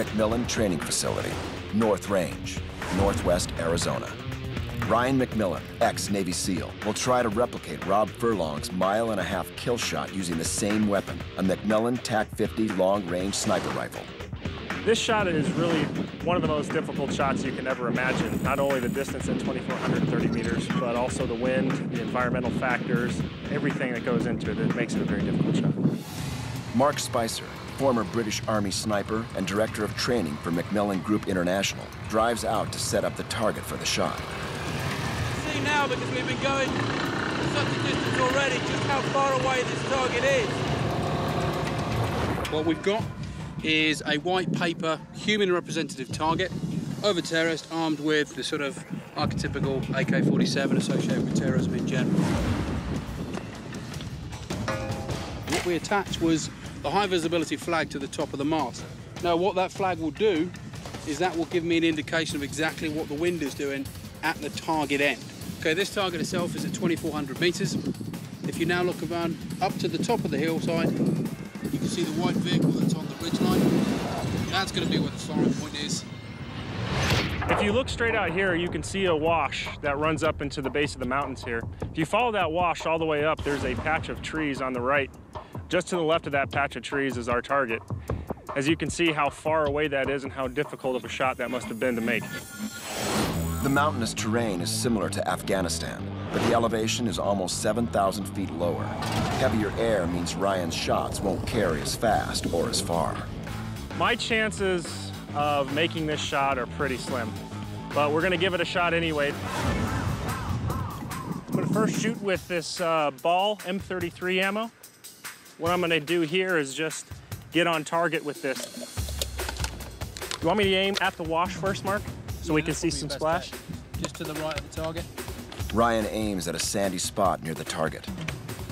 McMillan Training Facility, North Range, Northwest Arizona. Ryan McMillan, ex-Navy SEAL, will try to replicate Rob Furlong's mile-and-a-half kill shot using the same weapon, a McMillan TAC-50 long-range sniper rifle. This shot is really one of the most difficult shots you can ever imagine. Not only the distance at 2,430 meters, but also the wind, the environmental factors, everything that goes into it that makes it a very difficult shot. Mark Spicer, former British Army sniper and director of training for McMillan Group International, drives out to set up the target for the shot. See now, because we've been going such a distance already, just how far away this target is. What we've got is a white paper human representative target over terrorist armed with the sort of archetypical AK-47 associated with terrorism in general. What we attached was the high visibility flag to the top of the mast. Now what that flag will do is that will give me an indication of exactly what the wind is doing at the target end. Okay, this target itself is at 2,400 meters. If you now look around up to the top of the hillside, you can see the white vehicle that's on the ridgeline. That's going to be where the firing point is. If you look straight out here, you can see a wash that runs up into the base of the mountains here. If you follow that wash all the way up, there's a patch of trees on the right. Just to the left of that patch of trees is our target. As you can see how far away that is and how difficult of a shot that must have been to make. The mountainous terrain is similar to Afghanistan, but the elevation is almost 7,000 feet lower. Heavier air means Ryan's shots won't carry as fast or as far. My chances of making this shot are pretty slim, but we're gonna give it a shot anyway. I'm gonna first shoot with this ball M33 ammo. What I'm gonna do here is just get on target with this. You want me to aim at the wash first, Mark? So we can see some splash? Just to the right of the target. Ryan aims at a sandy spot near the target.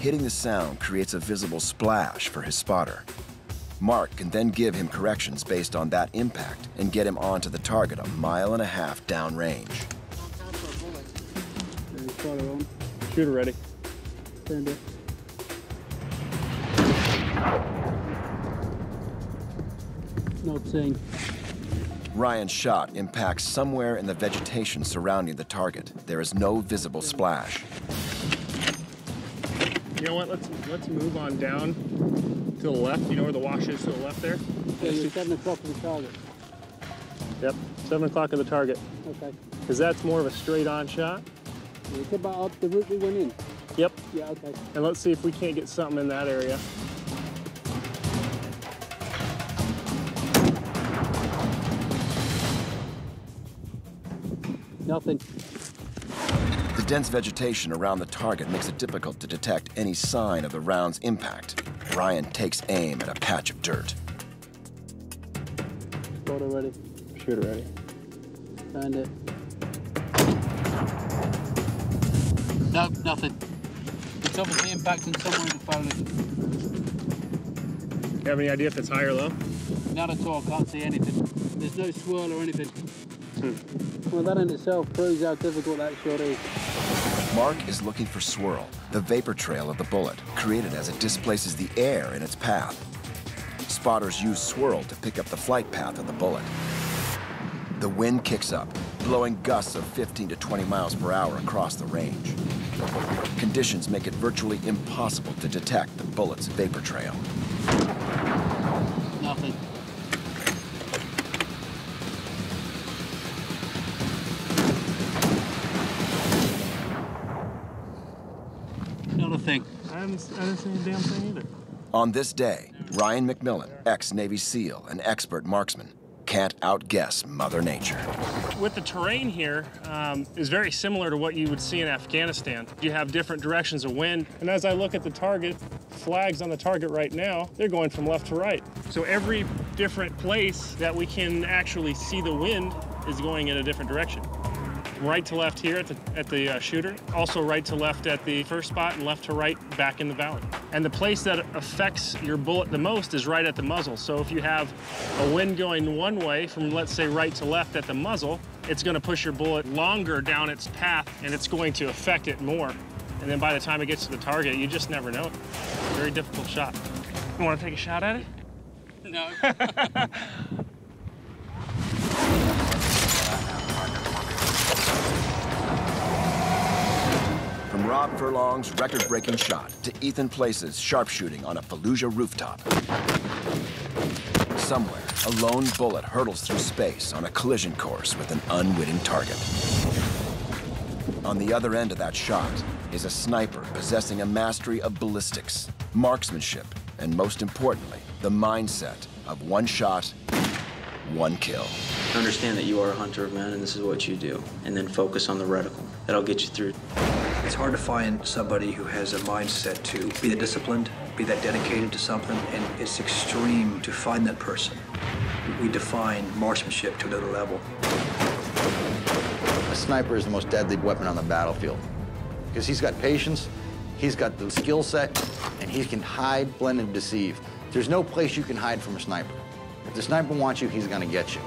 Hitting the sound creates a visible splash for his spotter. Mark can then give him corrections based on that impact and get him onto the target 1.5 miles downrange. Shooter ready. Stand it. Not seeing. Ryan's shot impacts somewhere in the vegetation surrounding the target. There is no visible splash. You know what? Let's move on down to the left. You know where the wash is to the left there? Yeah, you're 7 o'clock of the target. Yep, 7 o'clock of the target. Okay. Because that's more of a straight-on shot. It's about up the route we went in. Yep. Yeah, okay. And let's see if we can't get something in that area. Nothing. The dense vegetation around the target makes it difficult to detect any sign of the round's impact. Ryan takes aim at a patch of dirt. Spotter ready. Shooter ready. Find it. No, nothing. It's obviously impacting somewhere in the foliage. You have any idea if it's high or low? Not at all, can't see anything. There's no swirl or anything. Well, that in itself proves how difficult that shot is. Mark is looking for swirl, the vapor trail of the bullet, created as it displaces the air in its path. Spotters use swirl to pick up the flight path of the bullet. The wind kicks up, blowing gusts of 15 to 20 miles per hour across the range. Conditions make it virtually impossible to detect the bullet's vapor trail. Nothing. Not a thing. I haven't seen a damn thing either. On this day, Ryan McMillan, ex-Navy SEAL and expert marksman, can't outguess Mother Nature. With the terrain here is very similar to what you would see in Afghanistan. You have different directions of wind, and as I look at the target, flags on the target right now, they're going from left to right. So every different place that we can actually see the wind is going in a different direction. Right to left here at the shooter, also right to left at the first spot, and left to right back in the valley. And the place that affects your bullet the most is right at the muzzle. So if you have a wind going one way from, let's say, right to left at the muzzle, it's going to push your bullet longer down its path, and it's going to affect it more. And then by the time it gets to the target, you just never know. Very difficult shot. You want to take a shot at it? No. Rob Furlong's record-breaking shot to Ethan Place's sharpshooting on a Fallujah rooftop. Somewhere, a lone bullet hurtles through space on a collision course with an unwitting target. On the other end of that shot is a sniper possessing a mastery of ballistics, marksmanship, and most importantly, the mindset of one shot, one kill. Understand that you are a hunter of men and this is what you do, and then focus on the reticle. That'll get you through. It's hard to find somebody who has a mindset to be that disciplined, be that dedicated to something, and it's extreme to find that person. We define marksmanship to another level. A sniper is the most deadly weapon on the battlefield because he's got patience, he's got the skill set, and he can hide, blend, and deceive. There's no place you can hide from a sniper. If the sniper wants you, he's gonna get you.